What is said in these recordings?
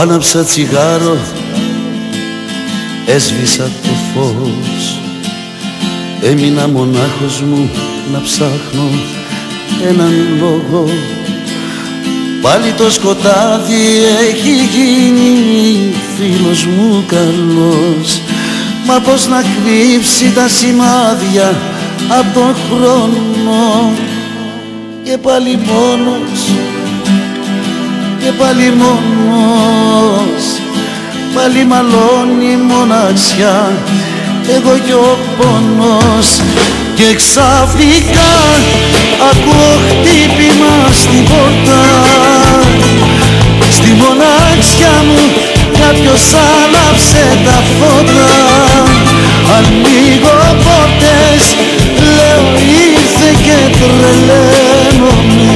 Άναψα τσιγάρο, έσβησα το φως. Έμεινα μονάχος μου να ψάχνω έναν λόγο. Πάλι το σκοτάδι έχει γίνει φίλος μου καλός. Μα πώς να κρύψει τα σημάδια απ' τον χρόνο. Και πάλι μόνος, και πάλι μόνος. Πάλι μαλώνει μοναξιά, εγώ κι ο πόνος. Και ξαφνικά ακούω χτύπημα στην πόρτα. Στη μοναξιά μου κάποιος άναψε τα φώτα. Ανοίγω πόρτες, λέω ήρθε και τρελαίνομαι.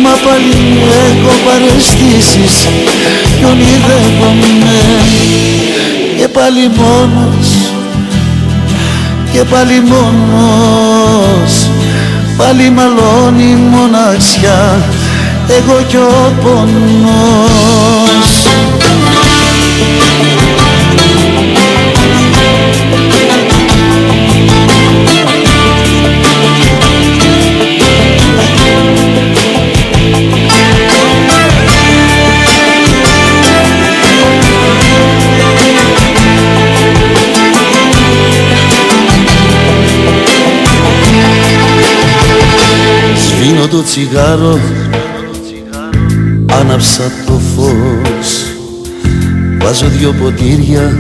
Μα πάλι έχω παραισθήσεις κι ονειρεύομαι. Και πάλι μόνος, και πάλι μόνος. Πάλι μαλώνει μοναξιά, εγώ κι ο πόνος. Σβήνω το τσιγάρο, άναψα το φως. Βάζω δυο ποτήρια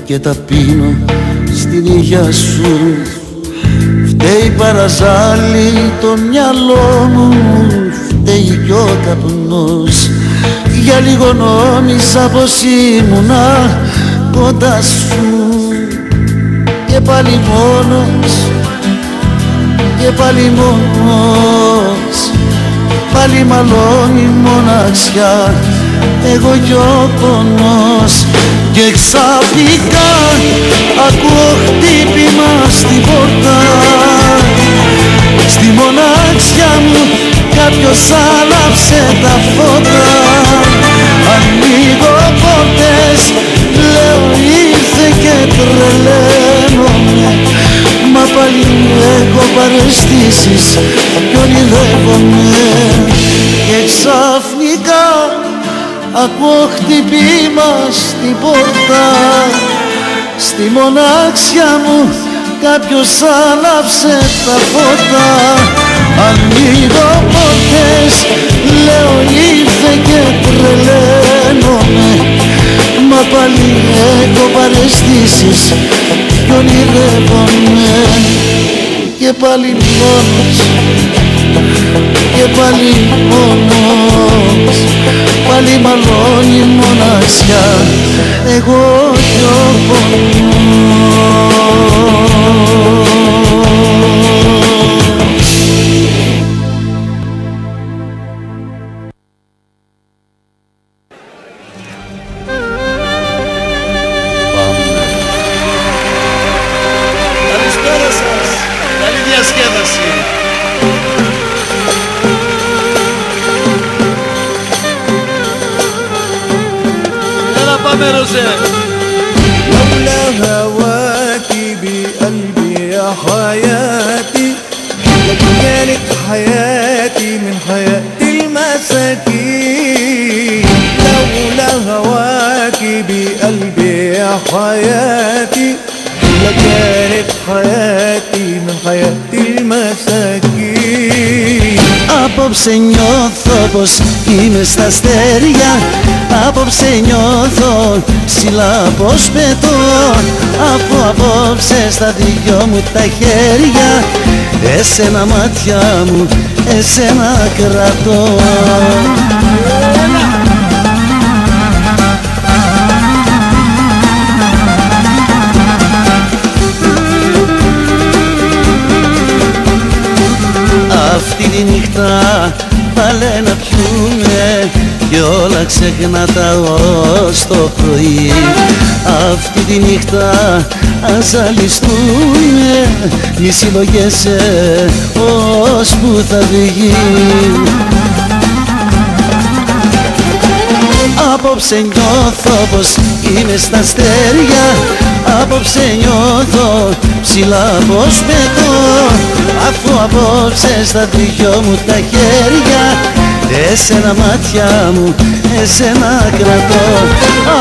και τα πίνω στην υγειά σου. Φταίει παραζάλι το μυαλό μου, φταίει κι ο καπνός. Για λίγο νόμιζα πως ήμουνα κοντά σου. Και πάλι μόνος, και πάλι μόνος. Πάλι μαλώνει μοναξιά, εγώ κι ο πόνος. Και ξαφνικά ακούω χτύπημα στην πόρτα. Στη μοναξιά μου κάποιος άναψε τα φώτα. Ανοίγω πόρτες, λέω ήρθε και τρελαίνομαι. Μα πάλι έχω παραισθήσεις κι ονειρεύομαι. Και ξαφνικά ακούω χτυπήμα στην πόρτα. Στη μοναξιά μου κάποιος άναψε τα φώτα. Ανοίγω πόρτες, λέω ήρθε και τρελαίνομαι. Μα πάλι έχω παραισθήσεις κι ονειρεύομαι. Και πάλι μόνος, και πάλι μόνος. Πάλι μαλώνει μοναξιά, εγώ κι ο πόνος. Καλησπέρα σας, καλή διασκέδαση. Έλα πάμε Ροζέ. لولا هواك بقلبي يا حياتي لكانت حياتي من حياة المساكين. لولا هواك بقلبي يا حياتي لكانت حياتي من حياة المساكين. Απόψε νιώθω πως είμαι στα αστέρια. Απόψε νιώθω ψηλά πως πετώ. Αφού απόψε στα δυο μου τα χέρια εσένα μάτια μου, εσένα κρατώ. Αυτή τη νύχτα πάλε να πιούμε κι όλα ξεχνάτα ως το πρωί. Αυτή τη νύχτα ας ζαλιστούμε, μη συλλογέσαι ως που θα βγει. Απόψε νιώθω πως είμαι στα αστέρια, απόψε νιώθω ψηλά πως πετώ, αφού απόψε στα δυο μου τα χέρια εσένα μάτια μου, εσένα κρατώ.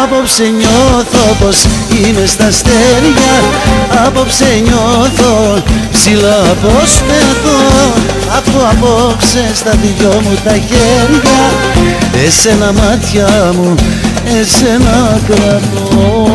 Απόψε νιώθω πως είμαι στα αστέρια, απόψε νιώθω ψηλά πως πετώ, αφού απόψε στα δυο μου τα χέρια εσένα μάτια μου, εσένα κρατώ.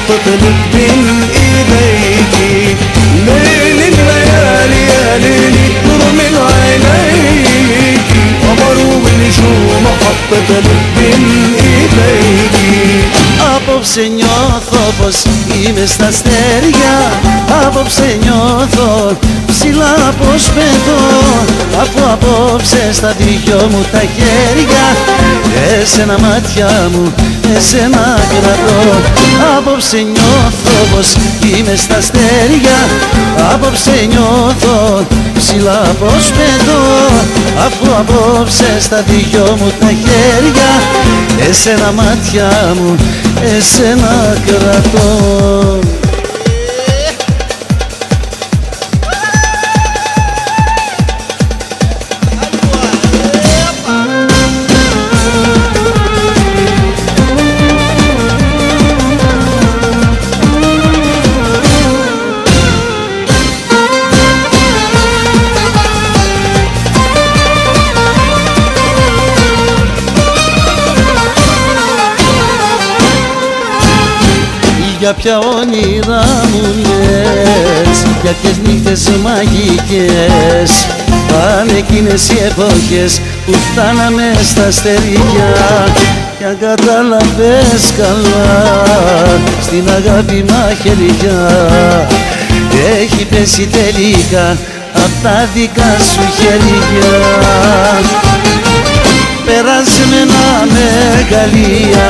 تطلب بين ايديكي ليل الليالي يا ليلي نور من عينيكي قمر ونجوم حطت بين ايديكي. Απόψε νιώθω πως είμαι στα αστέρια, απόψε νιώθω ψηλά πως πετώ, αφού απόψε στα δυο μου τα χέρια εσένα μάτια μου, εσένα κρατώ. Απόψε νιώθω πως είμαι στα αστέρια, απόψε νιώθω ψηλά πως πετώ, αφού απόψε στα δυο μου τα χέρια εσένα μάτια μου, εσένα κρατώ. Για ποια όνειρα μου λες, για ποιες νύχτες μαγικές, πάνε εκείνες οι εποχές που φτάναμε στα στεριά. Κι αν κατάλαβες καλά, στην αγάπη μαχαιριά έχει πέσει τελικά απ' τα δικά σου χέρια. Περασμένα μεγαλεία,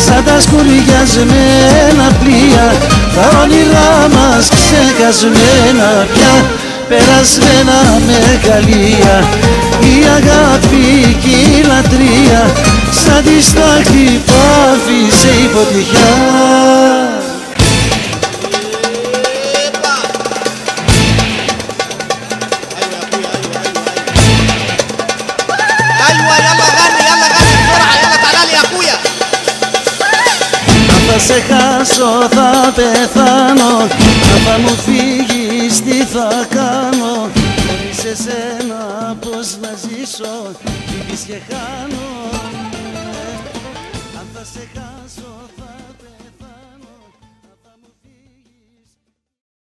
σαν τα σκουριασμένα πλοία, τα όνειρά μας ξεχασμένα πια. Περασμένα μεγαλεία, η αγάπη και η λατρεία, σαν τη στάχτη που άφησε η φωτιά. Θα σε χάσω, θα πεθάνω, αν θα μου φύγεις τι θα κάνω, χωρίς εσένα πώς να ζήσω, φύγεις και χάνω.